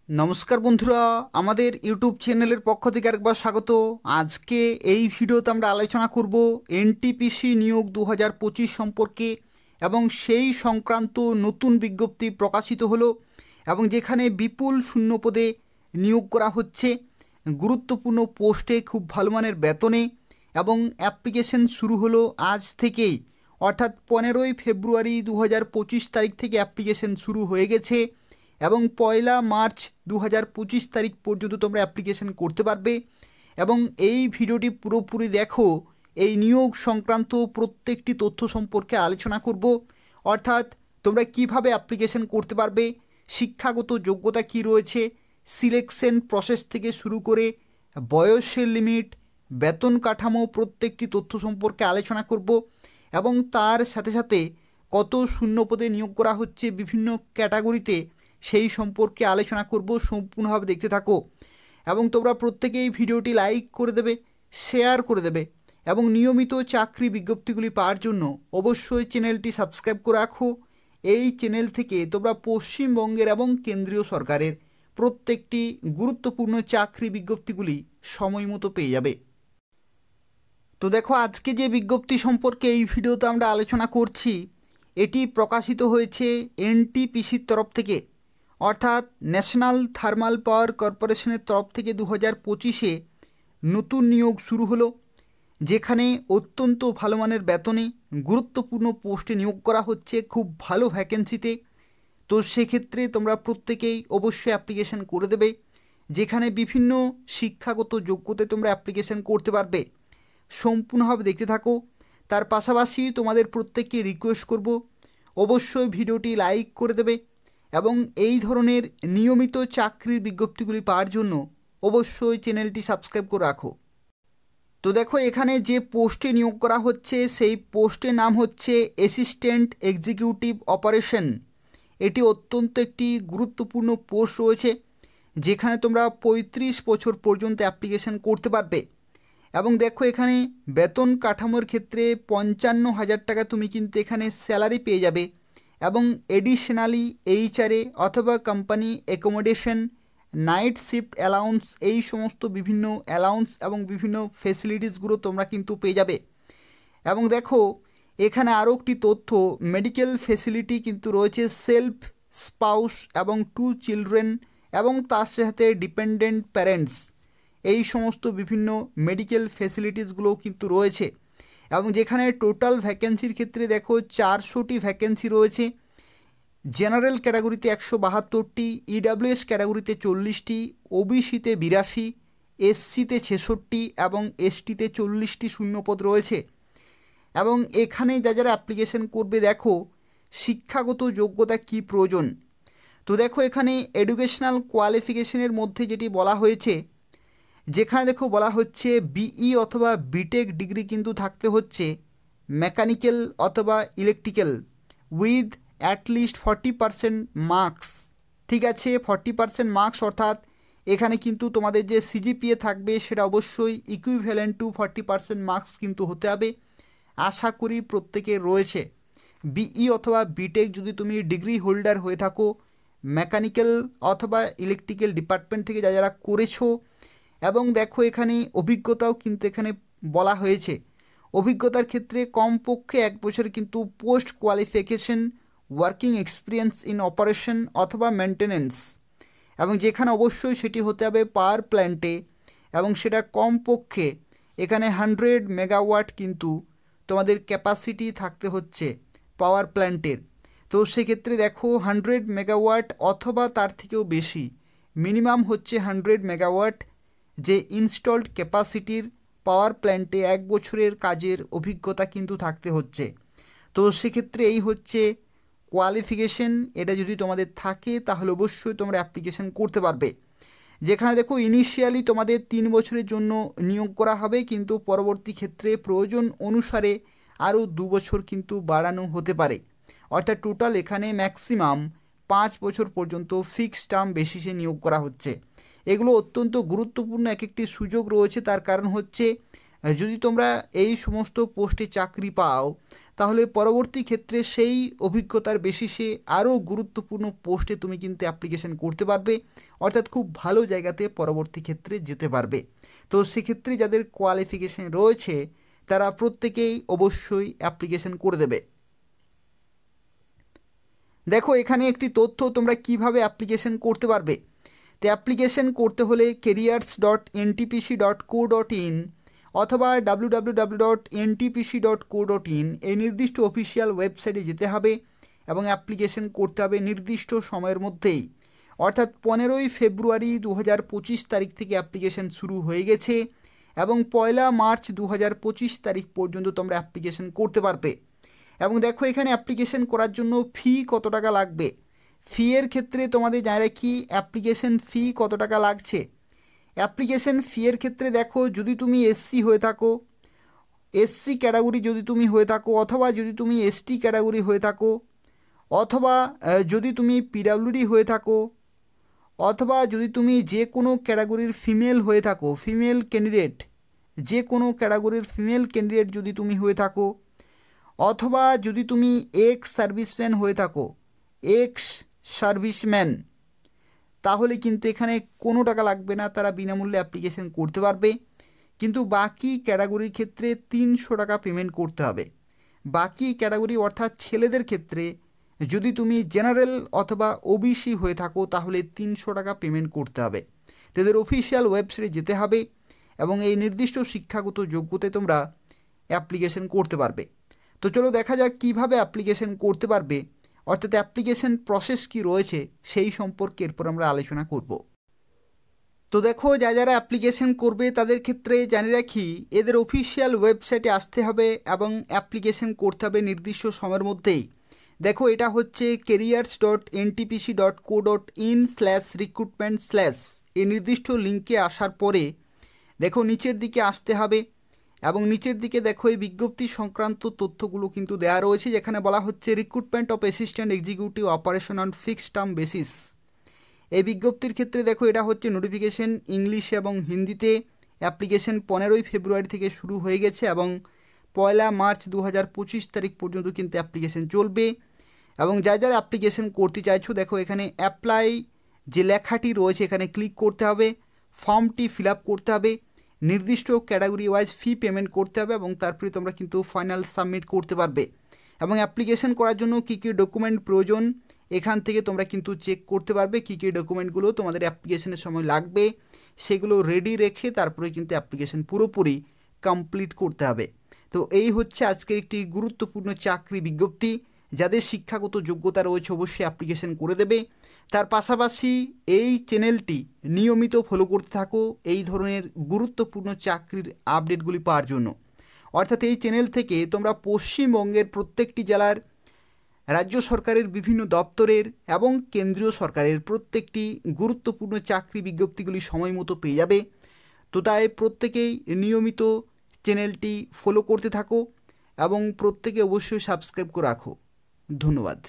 নমস্কার বন্ধুরা, আমাদের ইউটিউব চ্যানেলের পক্ষ থেকে আরেকবার স্বাগত। আজকে এই ভিডিওতে আমরা আলোচনা করব এনটিপিসি নিয়োগ 2025 সম্পর্কে এবং সেই সংক্রান্ত নতুন বিজ্ঞপ্তি প্রকাশিত হলো এবং যেখানে বিপুল শূন্যপদে নিয়োগ করা হচ্ছে গুরুত্বপূর্ণ পোস্টে খুব ভালো মানের বেতনে এবং অ্যাপ্লিকেশন শুরু হলো আজ থেকেই, অর্থাৎ 15ই ফেব্রুয়ারি 2025 তারিখ থেকে অ্যাপ্লিকেশন শুরু হয়ে গেছে এবং 1 মার্চ 2025 তারিখ পর্যন্ত তোমরা অ্যাপ্লিকেশন করতে পারবে। এবং এই ভিডিওটি পুরোপুরি দেখো, এই নিয়োগ সংক্রান্ত প্রত্যেকটি তথ্য সম্পর্কে আলোচনা করব। অর্থাৎ তোমরা কিভাবে অ্যাপ্লিকেশন করতে পারবে, শিক্ষাগত যোগ্যতা কি রয়েছে, সিলেকশন প্রসেস থেকে শুরু করে বয়সের লিমিট, বেতন কাঠামো, প্রত্যেকটি তথ্য সম্পর্কে আলোচনা করব এবং তার সাথে সাথে কত শূন্যপদে নিয়োগ করা হচ্ছে বিভিন্ন ক্যাটাগরিতে সেই সম্পর্কে আলোচনা করব। সম্পূর্ণভাবে দেখতে থাকো এবং তোমরা প্রত্যেকেই ভিডিওটি লাইক করে দেবে, শেয়ার করে দেবে এবং নিয়মিত চাকরি বিজ্ঞপ্তিগুলি পাওয়ার জন্য অবশ্যই চ্যানেলটি সাবস্ক্রাইব করে রাখো। এই চ্যানেল থেকে তোমরা পশ্চিমবঙ্গের এবং কেন্দ্রীয় সরকারের প্রত্যেকটি গুরুত্বপূর্ণ চাকরি বিজ্ঞপ্তিগুলি সময় মতো পেয়ে যাবে। তো দেখো, আজকে যে বিজ্ঞপ্তি সম্পর্কে এই ভিডিওতে আমরা আলোচনা করছি এটি প্রকাশিত হয়েছে এনটিপিসির তরফ থেকে, অর্থাৎ ন্যাশনাল থার্মাল পাওয়ার কর্পোরেশনের তরফ থেকে 2025-এ নতুন নিয়োগ শুরু হলো, যেখানে অত্যন্ত ভালো মানের বেতনে গুরুত্বপূর্ণ পোস্টে নিয়োগ করা হচ্ছে খুব ভালো ভ্যাকেন্সিতে। তো সেক্ষেত্রে তোমরা প্রত্যেকেই অবশ্যই অ্যাপ্লিকেশন করে দেবে, যেখানে বিভিন্ন শিক্ষাগত যোগ্যতায় তোমরা অ্যাপ্লিকেশন করতে পারবে। সম্পূর্ণভাবে দেখতে থাকো। তার পাশাপাশি তোমাদের প্রত্যেককে রিকোয়েস্ট করব অবশ্যই ভিডিওটি লাইক করে দেবে এবং এই ধরনের নিয়মিত চাকরির বিজ্ঞপ্তিগুলি পাওয়ার জন্য অবশ্যই চ্যানেলটি সাবস্ক্রাইব করে রাখো। তো দেখো, এখানে যে পোস্টে নিয়োগ করা হচ্ছে সেই পোস্টের নাম হচ্ছে অ্যাসিস্ট্যান্ট এক্সিকিউটিভ অপারেশন। এটি অত্যন্ত একটি গুরুত্বপূর্ণ পোস্ট রয়েছে, যেখানে তোমরা 35 বছর পর্যন্ত অ্যাপ্লিকেশন করতে পারবে। এবং দেখো, এখানে বেতন কাঠামোর ক্ষেত্রে 55,000 টাকা তুমি কিন্তু এখানে স্যালারি পেয়ে যাবে এবং এডিশনালি এইচআরএ অথবা company accommodation, night shift allowance, এই সমস্ত বিভিন্ন অ্যালাউন্স এবং বিভিন্ন ফেসিলিটিসগুলো তোমরা কিন্তু পেয়ে যাবে। এবং দেখো, এখানে আরও একটি তথ্য, মেডিকেল ফেসিলিটি কিন্তু রয়েছে সেলফ, স্পাউস এবং 2 চিলড্রেন এবং তার সাথে ডিপেন্ডেন্ট প্যারেন্টস, এই সমস্ত বিভিন্ন মেডিকেল ফেসিলিটিসগুলোও কিন্তু রয়েছে। এবং যেখানে টোটাল ভ্যাকেন্সির ক্ষেত্রে দেখো 400টি ভ্যাকেন্সি রয়েছে। জেনারেল ক্যাটাগরিতে 172টি, ইডাব্লিউএস ক্যাটাগরিতে 40টি, ওবিসিতে 82, এসসিতে 66 এবং এসটিতে 40টি শূন্যপদ রয়েছে। এবং এখানে যারা অ্যাপ্লিকেশন করবে, দেখো শিক্ষাগত যোগ্যতা কি প্রয়োজন। তো দেখো, এখানে এডুকেশনাল কোয়ালিফিকেশনের মধ্যে যেটি বলা হয়েছে, যেখানে দেখো বলা হচ্ছে বিই অথবা বিটেক ডিগ্রি কিন্তু থাকতে হচ্ছে, মেকানিক্যাল অথবা ইলেকট্রিক্যাল উইথ অ্যাটলিস্ট 40% মার্কস। ঠিক আছে, 40% মার্কস, অর্থাৎ এখানে কিন্তু তোমাদের যে সিজিপিএ থাকবে সেটা অবশ্যই ইকুইভ্যালেন্ট টু 40% মার্কস কিন্তু হতে হবে। আশা করি প্রত্যেকের রয়েছে। বিই অথবা বিটেক যদি তুমি ডিগ্রি হোল্ডার হয়ে থাকো, মেকানিক্যাল অথবা ইলেকট্রিক্যাল ডিপার্টমেন্ট থেকে যারা করেছো, এবং দেখো এখানে অভিজ্ঞতাও কিন্তু এখানে বলা হয়েছে। অভিজ্ঞতার ক্ষেত্রে কমপক্ষে 1 বছর কিন্তু post qualification working experience in operation অথবা মেনটেনেন্স, এবং যেখানে অবশ্যই সেটি হতে হবে পাওয়ার প্ল্যান্টে, এবং সেটা কমপক্ষে এখানে 100 মেগাওয়াট কিন্তু তোমাদের ক্যাপাসিটি থাকতে হচ্ছে পাওয়ার প্ল্যান্টের। তো সেক্ষেত্রে দেখো 100 মেগাওয়াট অথবা তার থেকেও বেশি, মিনিমাম হচ্ছে 100 মেগাওয়াট যে ইনস্টলড ক্যাপাসিটির পাওয়ার প্ল্যান্টে 1 বছরের কাজের অভিজ্ঞতা কিন্তু থাকতে হচ্ছে। তো সেক্ষেত্রে এই হচ্ছে কোয়ালিফিকেশন, এটা যদি তোমাদের থাকে তাহলে অবশ্যই তোমরা অ্যাপ্লিকেশন করতে পারবে। যেখানে দেখো ইনিশিয়ালি তোমাদের 3 বছরের জন্য নিয়োগ করা হবে, কিন্তু পরবর্তী ক্ষেত্রে প্রয়োজন অনুসারে আরও 2 বছর কিন্তু বাড়ানো হতে পারে। অর্থাৎ টোটাল এখানে ম্যাক্সিমাম 5 বছর পর্যন্ত ফিক্সড টার্ম বেসিসে নিয়োগ করা হচ্ছে। এগুলো অত্যন্ত গুরুত্বপূর্ণ এক একটি সুযোগ রয়েছে। তার কারণ হচ্ছে, যদি তোমরা এই সমস্ত পোস্টে চাকরি পাও তাহলে পরবর্তী ক্ষেত্রে সেই অভিজ্ঞতার বেসিসে আরও গুরুত্বপূর্ণ পোস্টে তুমি কিন্তু অ্যাপ্লিকেশন করতে পারবে, অর্থাৎ খুব ভালো জায়গাতে পরবর্তী ক্ষেত্রে যেতে পারবে। তো সেক্ষেত্রে যাদের কোয়ালিফিকেশন রয়েছে তারা প্রত্যেকেই অবশ্যই অ্যাপ্লিকেশন করে দেবে। দেখো এখানে একটি তথ্য, তোমরা কিভাবে অ্যাপ্লিকেশন করতে পারবে। তো অ্যাপ্লিকেশন করতে হলে careers.ntpc.co.in অথবা www.ntpc.co.in এই নির্দিষ্ট অফিসিয়াল ওয়েবসাইটে যেতে হবে এবং অ্যাপ্লিকেশন করতে হবে নির্দিষ্ট সময়ের মধ্যেই, অর্থাৎ 15ই ফেব্রুয়ারি 2025 তারিখ থেকে অ্যাপ্লিকেশন শুরু হয়ে গেছে এবং 1 মার্চ 2025 তারিখ পর্যন্ত তোমরা অ্যাপ্লিকেশন করতে পারবে। এবং দেখো এখানে অ্যাপ্লিকেশন করার জন্য ফি কত টাকা লাগবে। ফি এর ক্ষেত্রে তোমাদের জানা রাখি অ্যাপ্লিকেশন ফি কত টাকা লাগছে। অ্যাপ্লিকেশন ফি এর ক্ষেত্রে দেখো, যদি তুমি এসসি হয়ে থাকো, এসসি ক্যাটাগরি যদি তুমি হয়ে থাকো, অথবা যদি তুমি এসটি ক্যাটাগরি হয়ে থাকো, অথবা যদি তুমি পিডাব্লিউডি হয়ে থাকো, অথবা যদি তুমি যে কোনো ক্যাটাগরির ফিমেল হয়ে থাকো, ফিমেল ক্যান্ডিডেট, যে কোনো ক্যাটাগরির ফিমেল ক্যান্ডিডেট যদি তুমি হয়ে থাকো, অথবা যদি তুমি এক্স সার্ভিসম্যান হয়ে থাকো, এক্স সার্ভিসম্যান, তাহলে কিন্তু এখানে কোনো টাকা লাগবে না, তারা বিনামূল্যে অ্যাপ্লিকেশন করতে পারবে। কিন্তু বাকি ক্যাটাগরির ক্ষেত্রে 300 টাকা পেমেন্ট করতে হবে। বাকি ক্যাটাগরি অর্থাৎ ছেলেদের ক্ষেত্রে যদি তুমি জেনারেল অথবা ওবিসি হয়ে থাকো তাহলে 300 টাকা পেমেন্ট করতে হবে। তাদের অফিসিয়াল ওয়েবসাইটে যেতে হবে এবং এই নির্দিষ্ট শিক্ষাগত যোগ্যতায় তোমরা অ্যাপ্লিকেশন করতে পারবে। তো চলো দেখা যাক কীভাবে অ্যাপ্লিকেশন করতে পারবে, অর্থাৎ অ্যাপ্লিকেশন প্রসেস কি রয়েছে সেই সম্পর্কে এরপর আমরা আলোচনা করব। তো দেখো যারা অ্যাপ্লিকেশন করবে তাদের ক্ষেত্রে জানিয়ে রাখি এদের অফিসিয়াল ওয়েবসাইটে আসতে হবে এবং অ্যাপ্লিকেশন করতে হবে নির্দিষ্ট সময়ের মধ্যেই। দেখো এটা হচ্ছে careers.ntpc.co.in/recruitment/ এই নির্দিষ্ট লিঙ্কে আসার পরে দেখো নিচের দিকে আসতে হবে এবং নিচের দিকে দেখো এই বিজ্ঞপ্তি সংক্রান্ত তথ্যগুলো কিন্তু দেওয়া রয়েছে, যেখানে বলা হচ্ছে recruitment of assistant executive operation on fixed term basis. এই বিজ্ঞপ্তির ক্ষেত্রে দেখো এটা হচ্ছে নোটিফিকেশন ইংলিশে এবং হিন্দিতে। অ্যাপ্লিকেশন 15ই ফেব্রুয়ারি থেকে শুরু হয়ে গেছে এবং 1 মার্চ 2025 তারিখ পর্যন্ত কিন্তু অ্যাপ্লিকেশন চলবে। এবং যারা অ্যাপ্লিকেশন করতে চাইছো দেখো এখানে অ্যাপ্লাই যে লেখাটি রয়েছে এখানে ক্লিক করতে হবে, ফর্মটি ফিল আপ করতে হবে, নির্দিষ্ট ক্যাটাগরি ওয়াইজ ফি পেমেন্ট করতে হবে এবং তারপরে তোমরা কিন্তু ফাইনাল সাবমিট করতে পারবে। এবং অ্যাপ্লিকেশন করার জন্য কী কী ডকুমেন্ট প্রয়োজন এখান থেকে তোমরা কিন্তু চেক করতে পারবে, কী কী ডকুমেন্টগুলো তোমাদের অ্যাপ্লিকেশনের সময় লাগবে সেগুলো রেডি রেখে তারপরে কিন্তু অ্যাপ্লিকেশন পুরোপুরি কমপ্লিট করতে হবে। তো এই হচ্ছে আজকের একটি গুরুত্বপূর্ণ চাকরি বিজ্ঞপ্তি। যাদের শিক্ষাগত যোগ্যতা রয়েছে অবশ্যই অ্যাপ্লিকেশন করে দেবে। তার পাশাপাশি এই চ্যানেলটি নিয়মিত ফলো করতে থাকো এই ধরনের গুরুত্বপূর্ণ চাকরির আপডেটগুলি পাওয়ার জন্য। অর্থাৎ এই চ্যানেল থেকে তোমরা পশ্চিমবঙ্গের প্রত্যেকটি জেলার রাজ্য সরকারের বিভিন্ন দপ্তরের এবং কেন্দ্রীয় সরকারের প্রত্যেকটি গুরুত্বপূর্ণ চাকরি বিজ্ঞপ্তিগুলি সময় মতো পেয়ে যাবে। তো তাই প্রত্যেকেই নিয়মিত চ্যানেলটি ফলো করতে থাকো এবং প্রত্যেকে অবশ্যই সাবস্ক্রাইব করে রাখো। ধন্যবাদ।